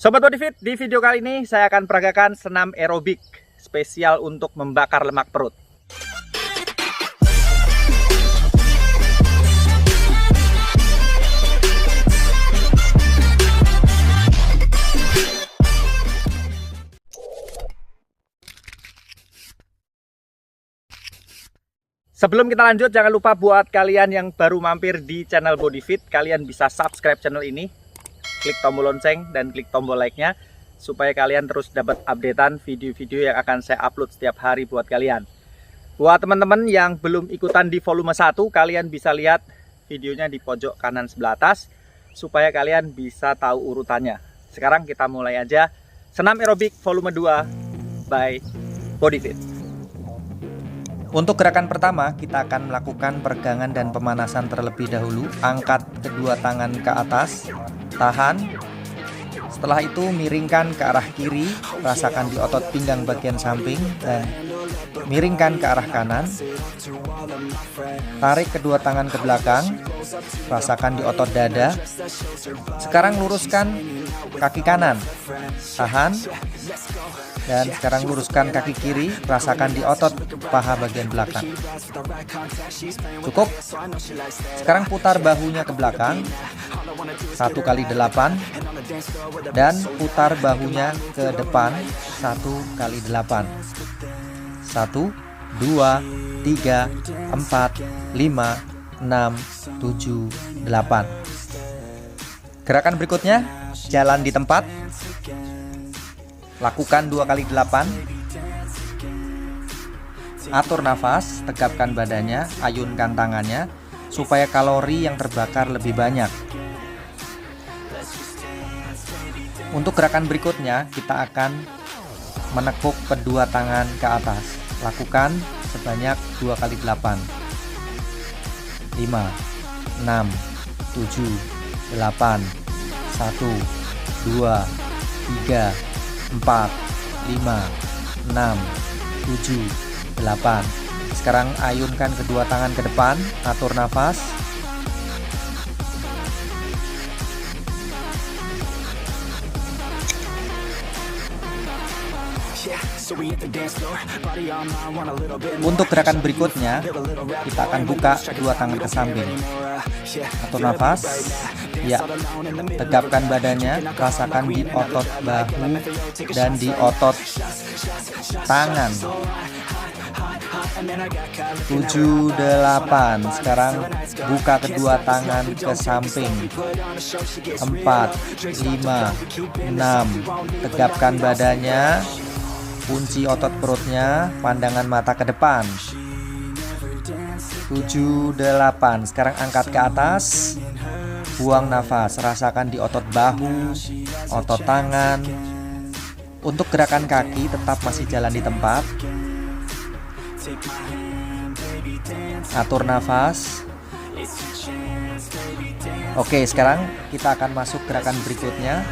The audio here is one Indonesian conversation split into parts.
Sobat Bodyfit, di video kali ini saya akan peragakan senam aerobik spesial untuk membakar lemak perut. Sebelum kita lanjut, jangan lupa buat kalian yang baru mampir di channel Bodyfit, kalian bisa subscribe channel ini, klik tombol lonceng dan klik tombol like-nya supaya kalian terus dapat updatean video-video yang akan saya upload setiap hari buat kalian. Buat teman-teman yang belum ikutan di volume 1, kalian bisa lihat videonya di pojok kanan sebelah atas supaya kalian bisa tahu urutannya. Sekarang kita mulai aja senam aerobik volume 2 by Bodyfit. Untuk gerakan pertama, kita akan melakukan peregangan dan pemanasan terlebih dahulu. Angkat kedua tangan ke atas, tahan. Setelah itu miringkan ke arah kiri, rasakan di otot pinggang bagian samping, dan miringkan ke arah kanan. Tarik kedua tangan ke belakang, rasakan di otot dada. Sekarang luruskan kaki kanan, tahan. Dan sekarang luruskan kaki kiri, rasakan di otot paha bagian belakang. Cukup. Sekarang putar bahunya ke belakang 1 kali 8 dan putar bahunya ke depan 1 kali 8. 1, 2, 3, 4, 5, 6, 7, 8. Gerakan berikutnya, jalan di tempat. Lakukan 2 kali 8. Atur nafas, tegapkan badannya, ayunkan tangannya supaya kalori yang terbakar lebih banyak. Untuk gerakan berikutnya, kita akan menekuk kedua tangan ke atas. Lakukan sebanyak 2 kali 8. 5, 6, 7, 8, 1, 2, 3, 4, 5, 6, 7, 8. Sekarang ayunkan kedua tangan ke depan, atur nafas. Untuk gerakan berikutnya, kita akan buka kedua tangan ke samping. Atur nafas. Ya, tegapkan badannya, rasakan di otot bahu dan di otot tangan. 7, 8. Sekarang buka kedua tangan ke samping. 4, 5, 6. Tegapkan badannya, kunci otot perutnya, pandangan mata ke depan. 7, 8. Sekarang angkat ke atas. Buang nafas, rasakan di otot bahu, otot tangan. Untuk gerakan kaki tetap masih jalan di tempat. Atur nafas. Oke, sekarang kita akan masuk gerakan berikutnya.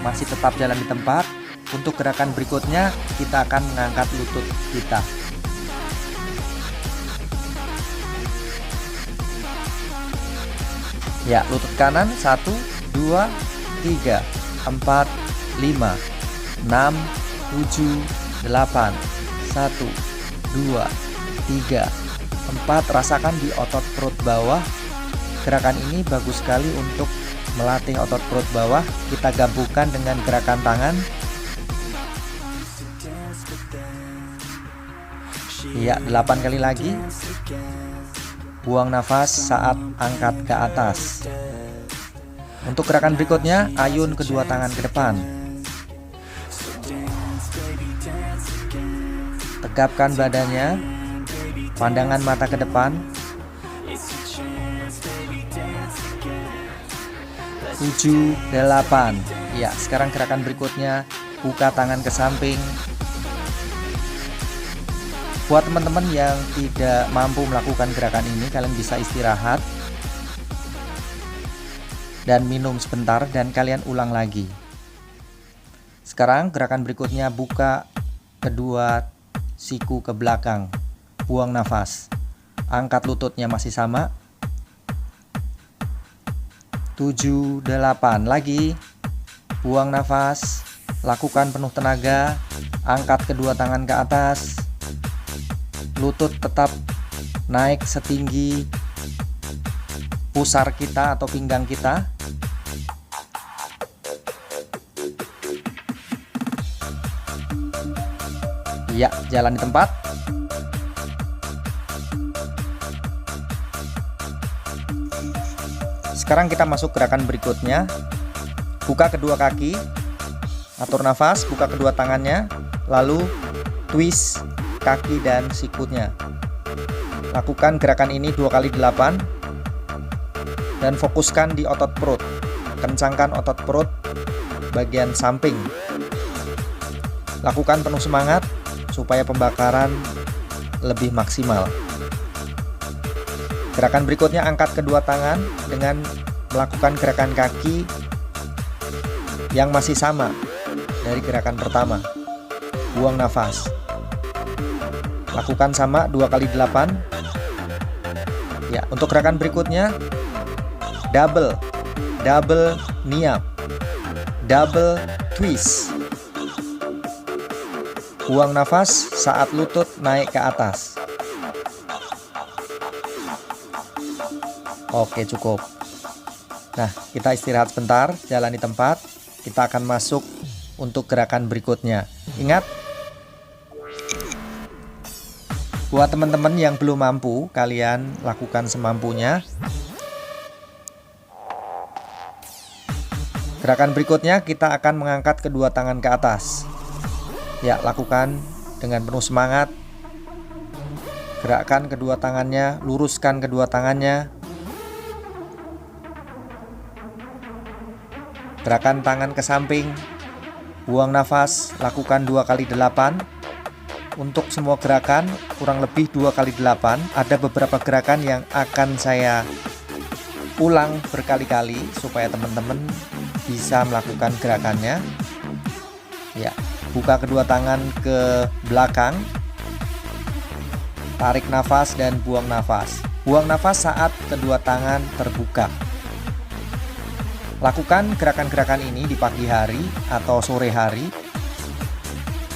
Masih tetap jalan di tempat. Untuk gerakan berikutnya, kita akan mengangkat lutut kita. Ya, lutut kanan 1, 2, 3, 4, 5, 6, 7, 8, 1, 2, 3, 4. Rasakan di otot perut bawah. Gerakan ini bagus sekali untuk melatih otot perut bawah. Kita gabungkan dengan gerakan tangan. Ya, 8 kali lagi. Buang nafas saat angkat ke atas. Untuk gerakan berikutnya, ayun kedua tangan ke depan. Tegapkan badannya, pandangan mata ke depan. 7, 8. Ya, sekarang gerakan berikutnya, buka tangan ke samping. Buat teman-teman yang tidak mampu melakukan gerakan ini, kalian bisa istirahat dan minum sebentar dan kalian ulang lagi. Sekarang gerakan berikutnya, buka kedua siku ke belakang. Buang nafas. Angkat lututnya masih sama. 7, 8. Lagi. buang nafas, lakukan penuh tenaga, angkat kedua tangan ke atas, lutut tetap naik setinggi pusar kita atau pinggang kita. Ya, jalan di tempat. Sekarang kita masuk gerakan berikutnya. Buka kedua kaki, atur nafas, buka kedua tangannya, lalu twist kaki dan sikutnya. Lakukan gerakan ini 2 kali 8 dan fokuskan di otot perut. Kencangkan otot perut bagian samping. Lakukan penuh semangat supaya pembakaran lebih maksimal. Gerakan berikutnya, angkat kedua tangan dengan melakukan gerakan kaki yang masih sama dari gerakan pertama. Buang nafas. Lakukan sama 2 kali 8. Ya, untuk gerakan berikutnya double niap, double twist. Buang nafas saat lutut naik ke atas. Oke, cukup. Nah, kita istirahat sebentar, jalan di tempat. Kita akan masuk untuk gerakan berikutnya. Ingat, buat teman-teman yang belum mampu, kalian lakukan semampunya. Gerakan berikutnya kita akan mengangkat kedua tangan ke atas. Ya, lakukan dengan penuh semangat. Gerakkan kedua tangannya, luruskan kedua tangannya. Gerakan tangan ke samping. Buang nafas, lakukan 2 kali 8. Untuk semua gerakan kurang lebih 2 kali 8. Ada beberapa gerakan yang akan saya ulang berkali-kali supaya teman-teman bisa melakukan gerakannya. Ya, buka kedua tangan ke belakang. Tarik nafas dan buang nafas. Buang nafas saat kedua tangan terbuka. Lakukan gerakan-gerakan ini di pagi hari atau sore hari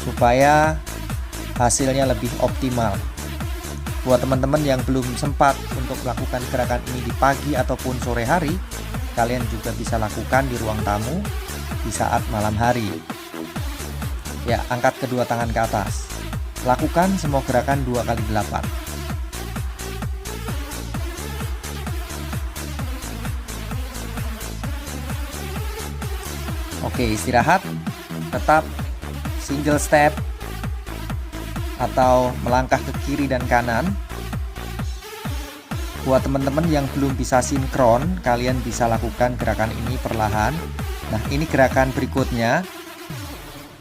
supaya hasilnya lebih optimal. Buat teman-teman yang belum sempat untuk melakukan gerakan ini di pagi ataupun sore hari, kalian juga bisa lakukan di ruang tamu di saat malam hari. Ya, angkat kedua tangan ke atas. Lakukan semua gerakan 2 kali 8. Oke, istirahat. Tetap single step atau melangkah ke kiri dan kanan. Buat teman-teman yang belum bisa sinkron, kalian bisa lakukan gerakan ini perlahan. Nah, ini gerakan berikutnya.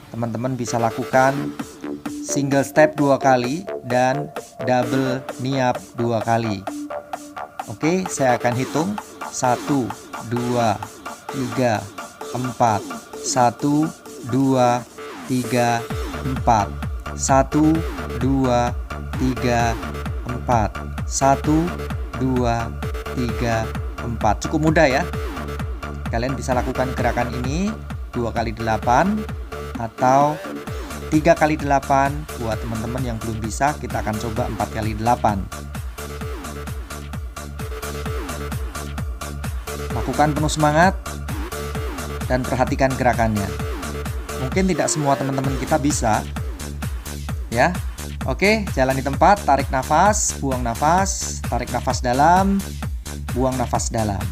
Teman-teman bisa lakukan single step 2 kali dan double niap 2 kali. Oke, saya akan hitung. 1, 2, 3, 4. 1, 2, 3, 4. 1, 2, 3, 4. 1, 2, 3, 4. Cukup mudah ya. Kalian bisa lakukan gerakan ini 2 kali 8 atau 3 kali 8. Buat teman-teman yang belum bisa, kita akan coba 4 kali 8. Lakukan penuh semangat dan perhatikan gerakannya. Mungkin tidak semua teman-teman kita bisa ya. Oke, jalan di tempat, tarik nafas, buang nafas, tarik nafas dalam, buang nafas dalam.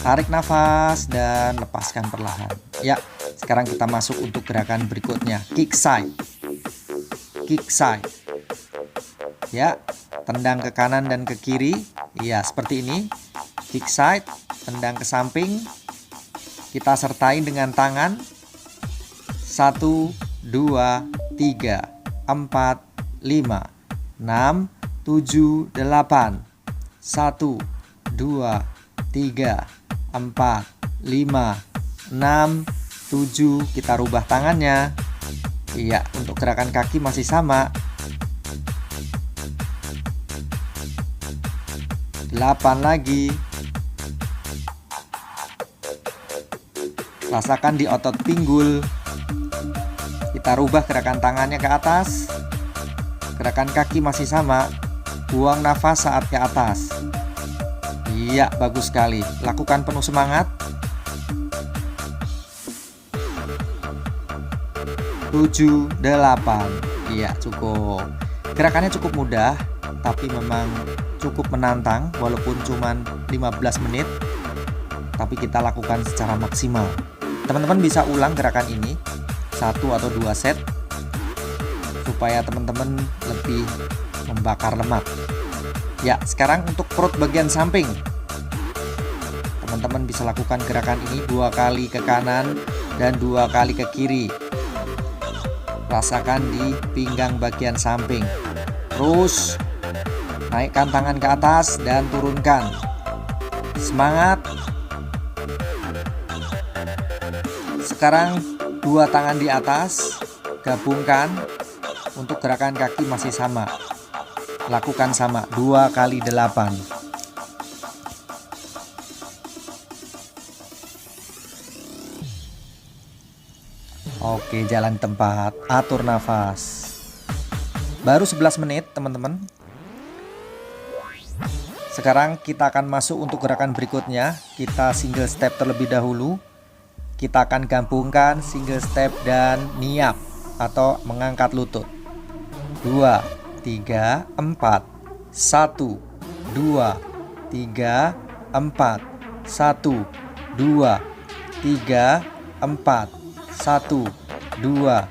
Tarik nafas dan lepaskan perlahan. Ya, sekarang kita masuk untuk gerakan berikutnya, kick side. Kick side. Ya, tendang ke kanan dan ke kiri. Iya, seperti ini. Kick side, tendang ke samping. Kita sertai dengan tangan. 1, 2, 3, 4, 5, 6, 7, 8. 1, 2, 3, 4, 5, 6, 7. Kita rubah tangannya. Iya, untuk gerakan kaki masih sama. 8 lagi. Rasakan di otot pinggul. Kita rubah gerakan tangannya ke atas. Gerakan kaki masih sama. Buang nafas saat ke atas. Iya, bagus sekali. Lakukan penuh semangat. 7, 8. Iya, cukup. Gerakannya cukup mudah, tapi memang cukup menantang walaupun cuma 15 menit. Tapi kita lakukan secara maksimal. Teman-teman bisa ulang gerakan ini 1 atau 2 set supaya teman-teman lebih membakar lemak. Ya, sekarang untuk perut bagian samping. Teman-teman bisa lakukan gerakan ini 2 kali ke kanan dan 2 kali ke kiri. Rasakan di pinggang bagian samping. Terus naikkan tangan ke atas dan turunkan. Semangat. Sekarang 2 tangan di atas, gabungkan. Untuk gerakan kaki masih sama. Lakukan sama 2 kali 8. Oke, jalan tempat, atur nafas. Baru 11 menit teman-teman. Sekarang kita akan masuk untuk gerakan berikutnya. Kita single step terlebih dahulu. Kita akan gabungkan single step dan niap atau mengangkat lutut. 2, 3, 4. 1, 2, 3, 4. 1, 2, 3, 4. 1, 2,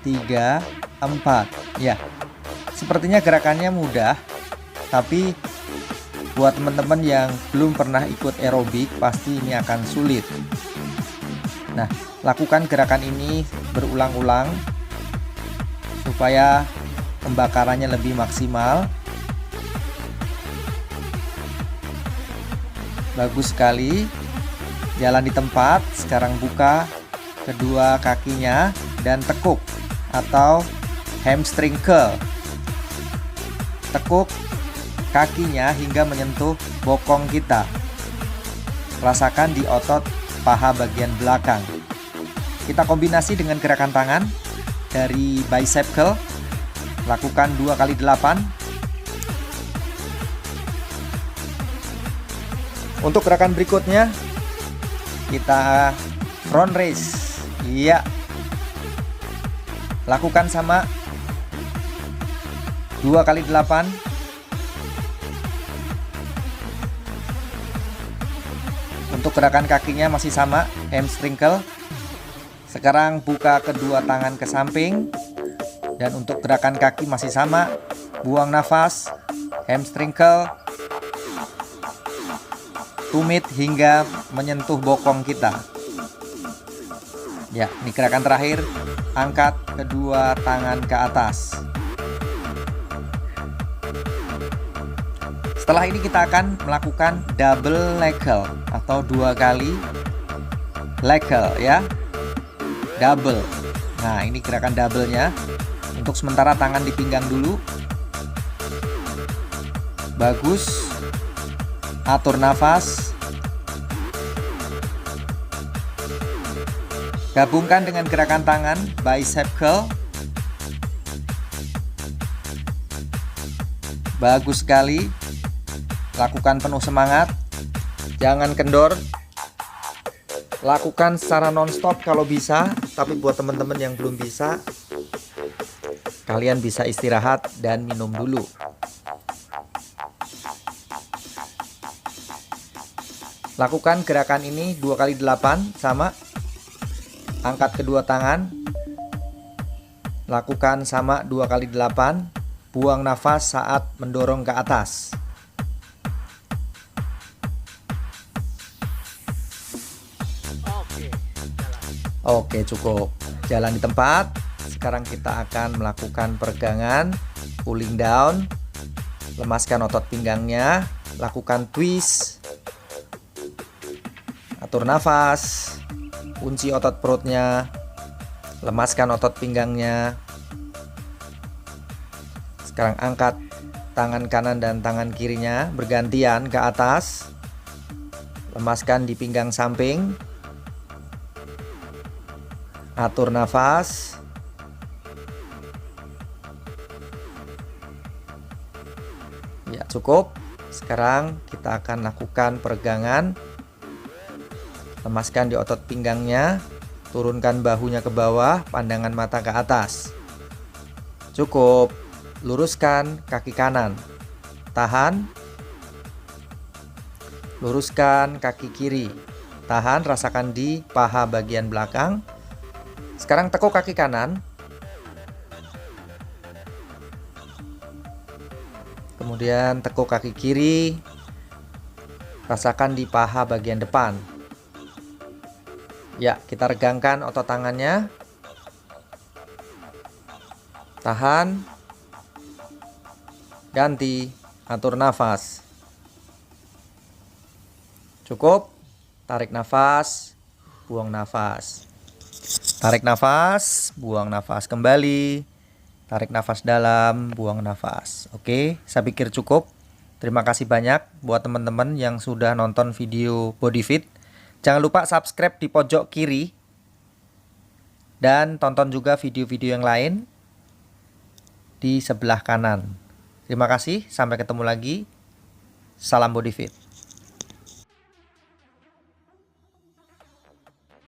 3, 4. Ya, sepertinya gerakannya mudah, tapi buat teman-teman yang belum pernah ikut aerobik pasti ini akan sulit. Nah, lakukan gerakan ini berulang-ulang supaya pembakarannya lebih maksimal. Bagus sekali. Jalan di tempat. Sekarang buka kedua kakinya dan tekuk atau hamstring curl. Tekuk kakinya hingga menyentuh bokong kita. Rasakan di otot paha bagian belakang. Kita kombinasi dengan gerakan tangan dari bicep curl. Lakukan 2 kali 8. Untuk gerakan berikutnya kita front raise. Iya. Lakukan sama 2 kali 8. Untuk gerakan kakinya masih sama, hamstring curl. Sekarang buka kedua tangan ke samping. Dan untuk gerakan kaki masih sama, buang nafas, hamstring curl, tumit hingga menyentuh bokong kita. Ya, ini gerakan terakhir. Angkat kedua tangan ke atas. Setelah ini kita akan melakukan double leg curl atau 2 kali leg curl ya. Double. Nah, ini gerakan double-nya. Untuk sementara tangan di pinggang dulu. Bagus. Atur nafas. Gabungkan dengan gerakan tangan bicep curl. Bagus sekali. Lakukan penuh semangat. Jangan kendor. Lakukan secara non-stop kalau bisa. Tapi buat teman-teman yang belum bisa, kalian bisa istirahat dan minum dulu. Lakukan gerakan ini 2 kali 8 sama. Angkat kedua tangan. Lakukan sama 2 kali 8. Buang nafas saat mendorong ke atas. Oke, cukup. Jalan di tempat. Sekarang kita akan melakukan peregangan, pulling down. Lemaskan otot pinggangnya. Lakukan twist. Atur nafas. Kunci otot perutnya. Lemaskan otot pinggangnya. Sekarang angkat tangan kanan dan tangan kirinya bergantian ke atas. Lemaskan di pinggang samping. Atur nafas. Ya, cukup. Sekarang kita akan lakukan peregangan. Lemaskan di otot pinggangnya. Turunkan bahunya ke bawah, pandangan mata ke atas. Cukup. Luruskan kaki kanan. Tahan. Luruskan kaki kiri. Tahan, rasakan di paha bagian belakang. Sekarang tekuk kaki kanan. Kemudian tekuk kaki kiri. Rasakan di paha bagian depan. Ya, kita regangkan otot tangannya. Tahan. Ganti. Atur nafas. Cukup. Tarik nafas. Buang nafas. Tarik nafas. Buang nafas kembali. Tarik nafas dalam, buang nafas. Oke, saya pikir cukup. Terima kasih banyak buat teman-teman yang sudah nonton video BodyFit. Jangan lupa subscribe di pojok kiri. Dan tonton juga video-video yang lain di sebelah kanan. Terima kasih, sampai ketemu lagi. Salam BodyFit.